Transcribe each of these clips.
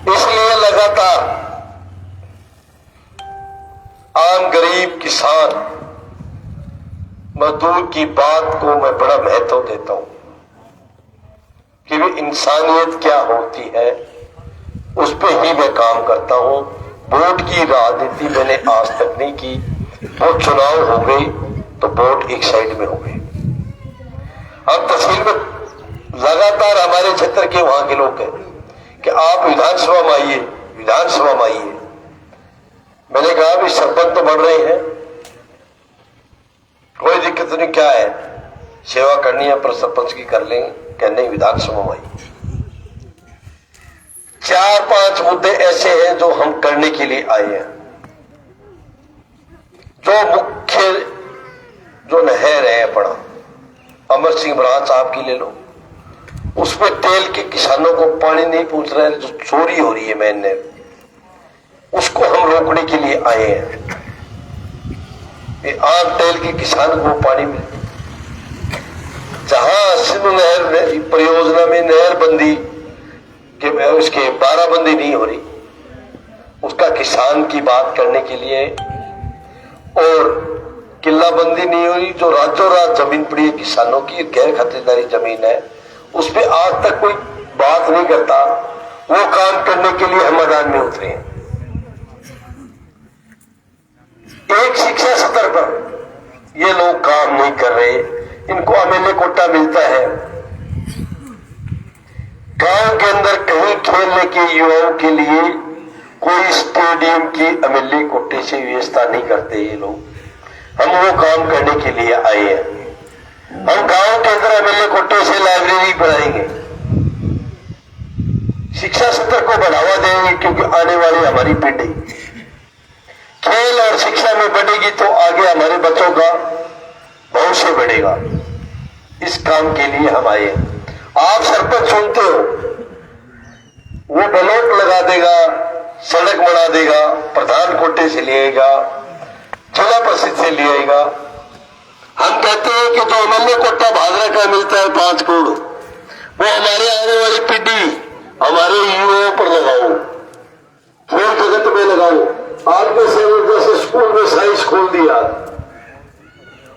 इसलिए लगातार आम गरीब किसान मजदूर की बात को मैं बड़ा महत्व देता हूं कि भी इंसानियत क्या होती है उस पर ही मैं काम करता हूं। वोट की राजनीति मैंने आज तक नहीं की। वो चुनाव हो गई तो वोट एक साइड में हो गए। अब तहसील में लगातार हमारे क्षेत्र के वहां के लोग हैं कि आप विधानसभा में आइए, विधानसभा में आइए। मैंने कहा भी सरपंच तो बढ़ रहे हैं, कोई दिक्कत नहीं, क्या है सेवा करनी है पर सरपंच की कर लेंगे। क्या नहीं, विधानसभा में आइए। 4-5 मुद्दे ऐसे हैं जो हम करने के लिए आए हैं। जो मुख्य जो नहर है अपना अमर सिंह बराड़ साहब की ले लो, उसमें तेल के किसानों को पानी नहीं पहुंच रहा है, जो चोरी हो रही है मेन नहर, उसको हम रोकने के लिए आए हैं। ये आम तेल के किसान को पानी मिले। जहां सिंधु नहर परियोजना में नहरबंदी कि उसके 12 बंदी नहीं हो रही, उसका किसान की बात करने के लिए, और किला बंदी नहीं हो रही जो रातों रात जमीन पड़ी है किसानों की, गैर खातेदारी जमीन है, उस पर आज तक कोई बात नहीं करता। वो काम करने के लिए हम मैदान में उतरे हैं। एक शिक्षा स्तर पर ये लोग काम नहीं कर रहे। इनको एमएलए कोटा मिलता है, गांव के अंदर कहीं खेलने के युवाओं के लिए कोई स्टेडियम की एमएलए कोटे से व्यवस्था नहीं करते ये लोग। हम वो काम करने के लिए आए हैं। हम गांव के अंदर एमएलए कोटे से लाइब्रेरी बनाएंगे, शिक्षा स्तर को बढ़ावा देंगे, क्योंकि आने वाली हमारी पीढ़ी खेल और शिक्षा में बढ़ेगी तो आगे हमारे बच्चों का भविष्य बढ़ेगा। इस काम के लिए हम आए हैं। आप सरपंच सुनते हो, वो ब्लॉक लगा देगा, सड़क बना देगा, प्रधान कोटे से ले आएगा, जिला परिषद से ले आएगा। हम कहते हैं कि जो एमएलए कोटा भादरा का मिलता है 5 करोड़, वो हमारे आने वाली पीढ़ी, हमारे युवाओं पर लगाओ, खेल जगत में लगाओ। आज के जैसे स्कूल में साइंस खोल दिया,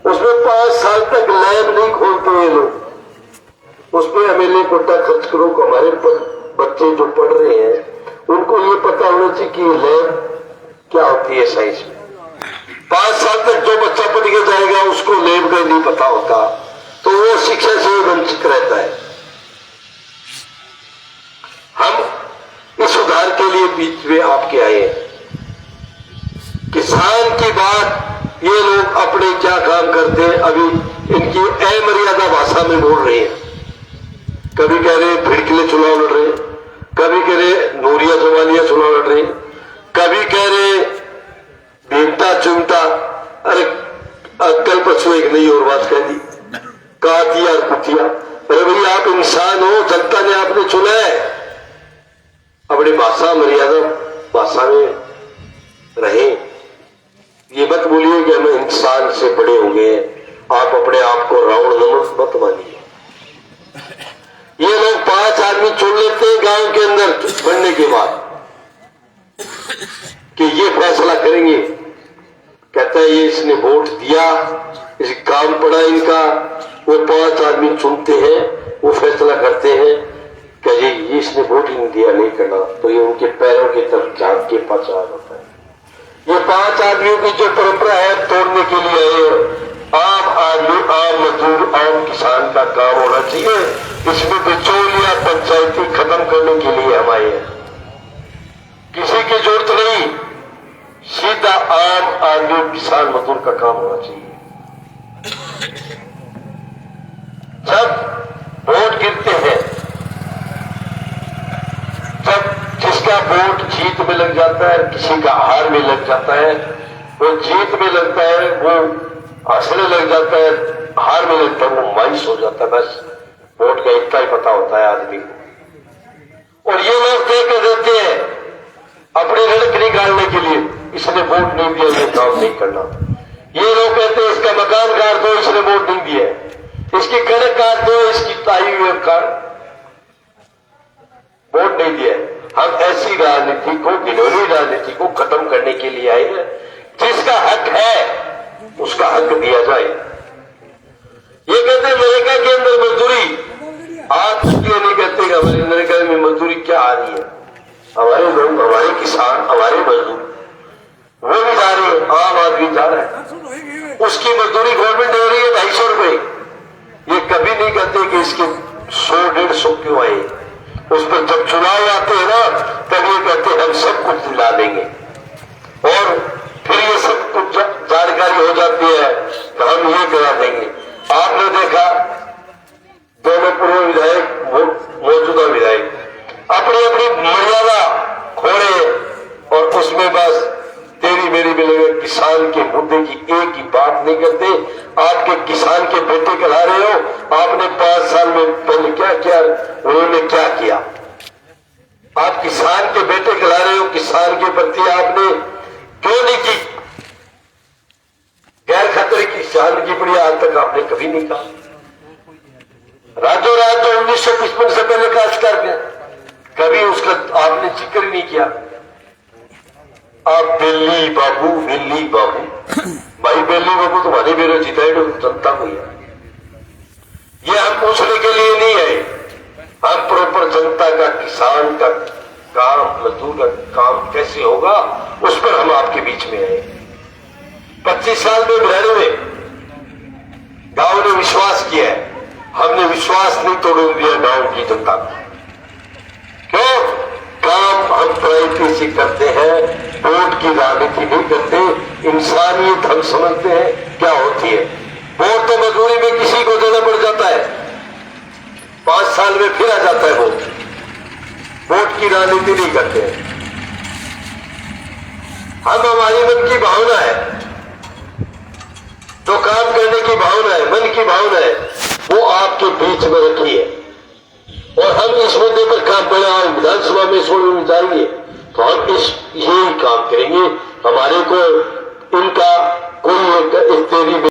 उसमें 5 साल तक लैब नहीं खोलते ये लोग, उसमें एमएलए कोटा खर्च करो। हमारे बच्चे जो पढ़ रहे हैं उनको ये पता होना चाहिए कि लैब क्या होती है साइंस में। 5 साल तक जो बच्चा पढ़ के जाएगा उसको लैब का नहीं पता होता, तो वो शिक्षा से वंचित रहता है। हम इस सुधार के लिए बीच में आपके आए हैं। किसान की बात ये लोग अपने क्या काम करते हैं, अभी इनकी अमर्यादा भाषा में बोल रहे हैं। कभी कह रहे भीड़ के लिए चुनाव लड़ रहे, कभी कह रहे नूरिया जमालिया चुनाव लड़ रहे, कभी कह रहे बेटा चुमटा। अरे कल परसों एक नई और बात कह दी, कातिया और कुतिया। अरे भाई आप इंसान हो, जनता ने आपने चुना है, अपनी भाषा मर्यादा भाषा में रहे। ये मत बोलिए कि हम इंसान से बड़े होंगे, आप अपने आप को रावण नमक मत मानिए। ये लोग 5 आदमी चुन लेते हैं गांव के अंदर बनने के बाद कि ये फैसला करेंगे। कहता है ये इसने वोट दिया, इस काम पड़ा इनका, वो 5 आदमी चुनते हैं, वो फैसला करते हैं कि ये इसने वोट ही नहीं दिया, नहीं करना, तो ये उनके पैरों की तरफ झांक के पास आ जाता है। ये 5 आदमियों की जो परंपरा है तोड़ने के लिए आम आदमी, आम मजदूर, आम किसान का काम होना चाहिए। इसमें बिचौलिया पंचायती खत्म करने के लिए हम आए हैं। किसी की जरूरत नहीं, सीधा आम आदमी किसान मजदूर का काम होना चाहिए। जब वोट गिरते हैं, जब जिसका वोट जीत में लग जाता है, किसी का हार में लग जाता है, वो जीत में लगता है, वो हंसने लग जाता है, हार में लगता है, वो मायूस हो जाता है। बस वोट का इतना ही पता होता है आदमी को। और ये लोग तय कर देते हैं अपने ऋण निकालने के लिए, इसने वोट नहीं दिया, ये काम नहीं करना। ये लोग कहते हैं इसका मकान काट दो, इसने वोट नहीं दिया, इसकी कड़क काट दो, इसकी ताई हुई कार वोट नहीं दिया। हम ऐसी राजनीति को, घिनौनी राजनीति को खत्म करने के लिए आए हैं। जिसका हक है उसका हक दिया जाए। ये कहते हैं अमेरिका के अंदर मजदूरी, आप इसलिए नहीं कहते कि हमारे अमेरिका में मजदूरी क्या आ रही है। हमारे लोग, हमारे किसान, हमारे मजदूर वो भी जा रहे हैं, आम आदमी जा रहा है, उसकी मजदूरी गवर्नमेंट दे रही है 250 रुपए। ये कभी नहीं कहते कि इसके 100-150 क्यों आए। उस पर जब चुनाव आते हैं ना, तब ये कहते हैं हम सब कुछ दिला देंगे, और फिर ये सब कुछ जानकारी हो जाती है तो हम ये करा देंगे। आपने देखा दोनों पूर्व विधायक, मौजूदा विधायक अपनी अपनी मर्यादा खोले, और उसमें बस तेरी मेरी मिलेगा, किसान के मुद्दे की एक ही बात नहीं करते। आपके किसान के बेटे कहला रहे हो, आपने 5 साल में पहले क्या किया, उन्होंने क्या किया। आप किसान के बेटे कहला रहे हो, किसान के प्रति आपने क्यों नहीं की गैर खतरे की किसान की पड़ी, आज तक आपने कभी नहीं कहा। राजो राज जो 1955 से पहले का कर गया, कभी उसका आपने जिक्र नहीं किया। आप बेली बाबू, बेली बाबू, भाई बेली बाबू तुम्हारी बेरोजगारी जनता को है। ये हम पूछने के लिए नहीं है, हम प्रॉपर जनता का, किसान का काम, मजदूर का काम कैसे होगा उस पर हम आपके बीच में आए। 25 साल में बिहार में गांव ने विश्वास किया है, हमने विश्वास नहीं तोड़ दिया गांव की जनता को। क्यों? काम हम प्राइवेटी से करते हैं, वोट की राजनीति नहीं करते, इंसानियत हम समझते हैं क्या होती है। वोट तो मजबूरी में किसी को देना पड़ जाता है, 5 साल में फिर आ जाता है वोट। वोट की राजनीति नहीं करते हैं हम। हमारी मन की भावना है, तो काम करने की भावना है, मन की भावना है, वो आपके बीच में रखी है। और हम इस मुद्दे पर काम करें, विधानसभा में इसमें जाएंगे तो हम यही काम करेंगे। हमारे को इनका